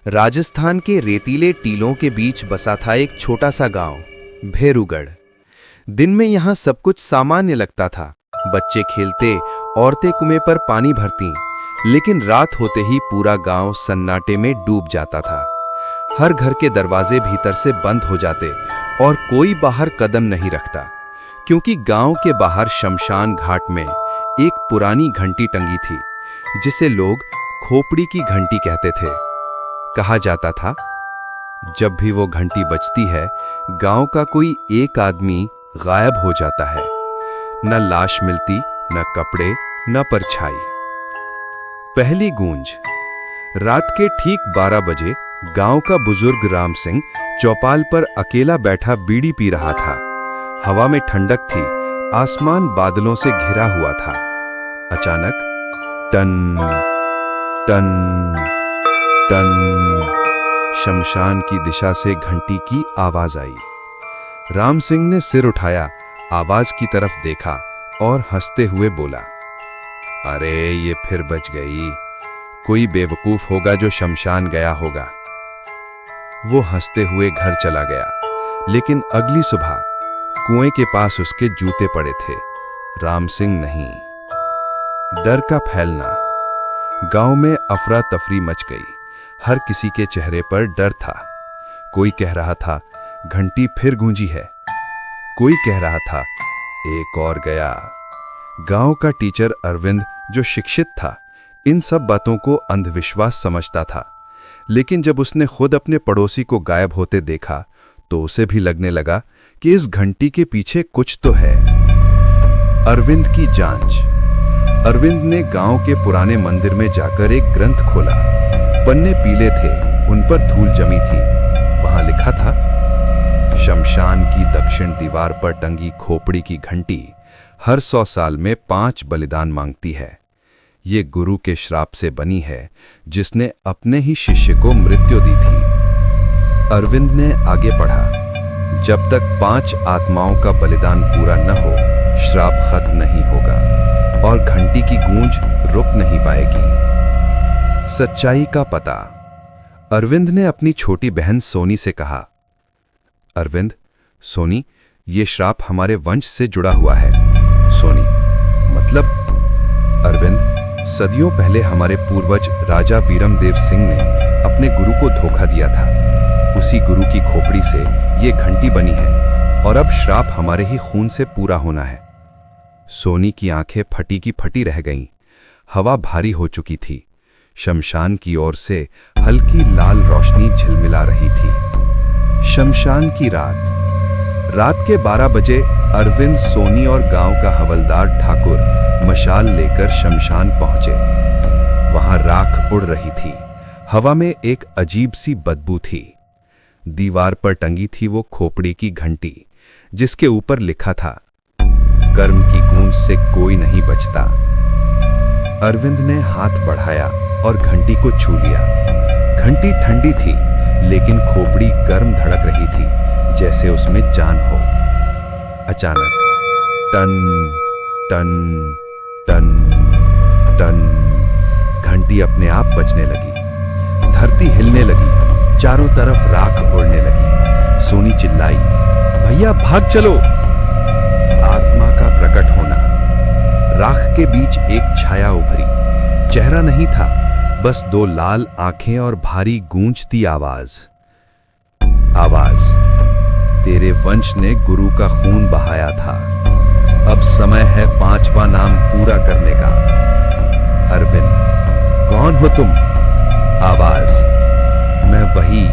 राजस्थान के रेतीले टीलों के बीच बसा था एक छोटा सा गांव, भेरूगढ़। दिन में यहाँ सब कुछ सामान्य लगता था। बच्चे खेलते, औरतें कुएं पर पानी भरती, लेकिन रात होते ही पूरा गांव सन्नाटे में डूब जाता था। हर घर के दरवाजे भीतर से बंद हो जाते और कोई बाहर कदम नहीं रखता, क्योंकि गांव के बाहर शमशान घाट में एक पुरानी घंटी टंगी थी, जिसे लोग खोपड़ी की घंटी कहते थे। कहा जाता था, जब भी वो घंटी बजती है, गांव का कोई एक आदमी गायब हो जाता है। न लाश मिलती, न कपड़े, न परछाई। पहली गूंज। रात के ठीक 12 बजे गांव का बुजुर्ग राम सिंह चौपाल पर अकेला बैठा बीड़ी पी रहा था। हवा में ठंडक थी, आसमान बादलों से घिरा हुआ था। अचानक टन टन टन शमशान की दिशा से घंटी की आवाज आई। राम सिंह ने सिर उठाया, आवाज की तरफ देखा और हंसते हुए बोला, अरे ये फिर बज गई। कोई बेवकूफ होगा जो शमशान गया होगा। वो हंसते हुए घर चला गया, लेकिन अगली सुबह कुएं के पास उसके जूते पड़े थे, राम सिंह नहीं। डर का फैलना। गांव में अफरा तफरी मच गई। हर किसी के चेहरे पर डर था। कोई कह रहा था, घंटी फिर गूंजी है। कोई कह रहा था, एक और गया। गांव का टीचर अरविंद, जो शिक्षित था, इन सब बातों को अंधविश्वास समझता था, लेकिन जब उसने खुद अपने पड़ोसी को गायब होते देखा, तो उसे भी लगने लगा कि इस घंटी के पीछे कुछ तो है। अरविंद की जांच। अरविंद ने गांव के पुराने मंदिर में जाकर एक ग्रंथ खोला। पन्ने पीले थे, उन पर धूल जमी थी। वहां लिखा था, शमशान की दक्षिण दीवार पर टंगी खोपड़ी की घंटी हर 100 साल में 5 बलिदान मांगती है। ये गुरु के श्राप से बनी है, जिसने अपने ही शिष्य को मृत्यु दी थी। अरविंद ने आगे पढ़ा, जब तक 5 आत्माओं का बलिदान पूरा न हो, श्राप खत्म नहीं होगा और घंटी की गूंज रुक नहीं पाएगी। सच्चाई का पता। अरविंद ने अपनी छोटी बहन सोनी से कहा, अरविंद, सोनी, ये श्राप हमारे वंश से जुड़ा हुआ है। सोनी, मतलब? अरविंद, सदियों पहले हमारे पूर्वज राजा वीरमदेव सिंह ने अपने गुरु को धोखा दिया था। उसी गुरु की खोपड़ी से ये घंटी बनी है और अब श्राप हमारे ही खून से पूरा होना है। सोनी की आंखें फटी की फटी रह गईं। हवा भारी हो चुकी थी। शमशान की ओर से हल्की लाल रोशनी झिलमिला रही थी। शमशान की रात। रात के 12 बजे अरविंद, सोनी और गांव का हवलदार ठाकुर मशाल लेकर शमशान पहुंचे। वहां राख उड़ रही थी। हवा में एक अजीब सी बदबू थी। दीवार पर टंगी थी वो खोपड़ी की घंटी, जिसके ऊपर लिखा था, कर्म की गूंज से कोई नहीं बचता। अरविंद ने हाथ बढ़ाया और घंटी को छू लिया। घंटी ठंडी थी, लेकिन खोपड़ी गर्म धड़क रही थी, जैसे उसमें जान हो। अचानक टन टन टन टन घंटी अपने आप बजने लगी। धरती हिलने लगी, चारों तरफ राख उड़ने लगी। सोनी चिल्लाई, भैया भाग चलो। आत्मा का प्रकट होना। राख के बीच एक छाया उभरी। चेहरा नहीं था, बस 2 लाल आंखें और भारी गूंजती आवाज। आवाज, तेरे वंश ने गुरु का खून बहाया था। अब समय है 5वां नाम पूरा करने का। अरविंद, कौन हो तुम? आवाज, मैं वही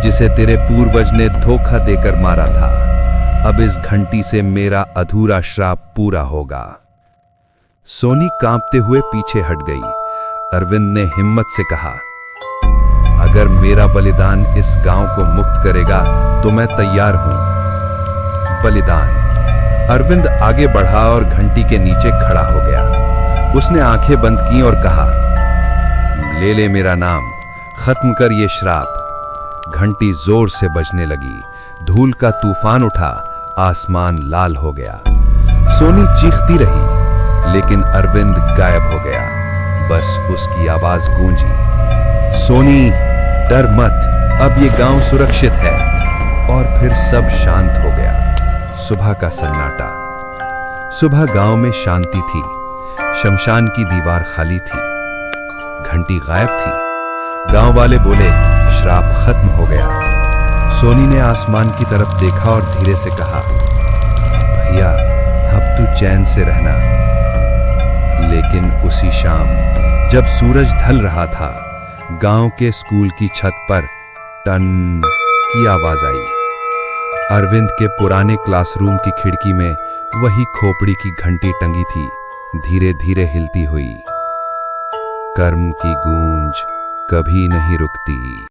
जिसे तेरे पूर्वज ने धोखा देकर मारा था। अब इस घंटी से मेरा अधूरा श्राप पूरा होगा। सोनी कांपते हुए पीछे हट गई। अरविंद ने हिम्मत से कहा, अगर मेरा बलिदान इस गांव को मुक्त करेगा तो मैं तैयार हूं। बलिदान। अरविंद आगे बढ़ा और घंटी के नीचे खड़ा हो गया। उसने आंखें बंद की और कहा, ले ले मेरा नाम, खत्म कर ये श्राप। घंटी जोर से बजने लगी। धूल का तूफान उठा, आसमान लाल हो गया। सोनी चीखती रही, लेकिन अरविंद गायब हो गया। बस उसकी आवाज गूंजी, सोनी, डर मत, अब ये गांव सुरक्षित है। और फिर सब शांत हो गया। सुबह का सन्नाटा। सुबह गांव में शांति थी। शमशान की दीवार खाली थी, घंटी गायब थी। गांव वाले बोले, श्राप खत्म हो गया। सोनी ने आसमान की तरफ देखा और धीरे से कहा, भैया अब तू चैन से रहना। लेकिन उसी शाम जब सूरज ढल रहा था, गांव के स्कूल की छत पर टन की आवाज आई। अरविंद के पुराने क्लासरूम की खिड़की में वही खोपड़ी की घंटी टंगी थी, धीरे धीरे हिलती हुई। कर्म की गूंज कभी नहीं रुकती।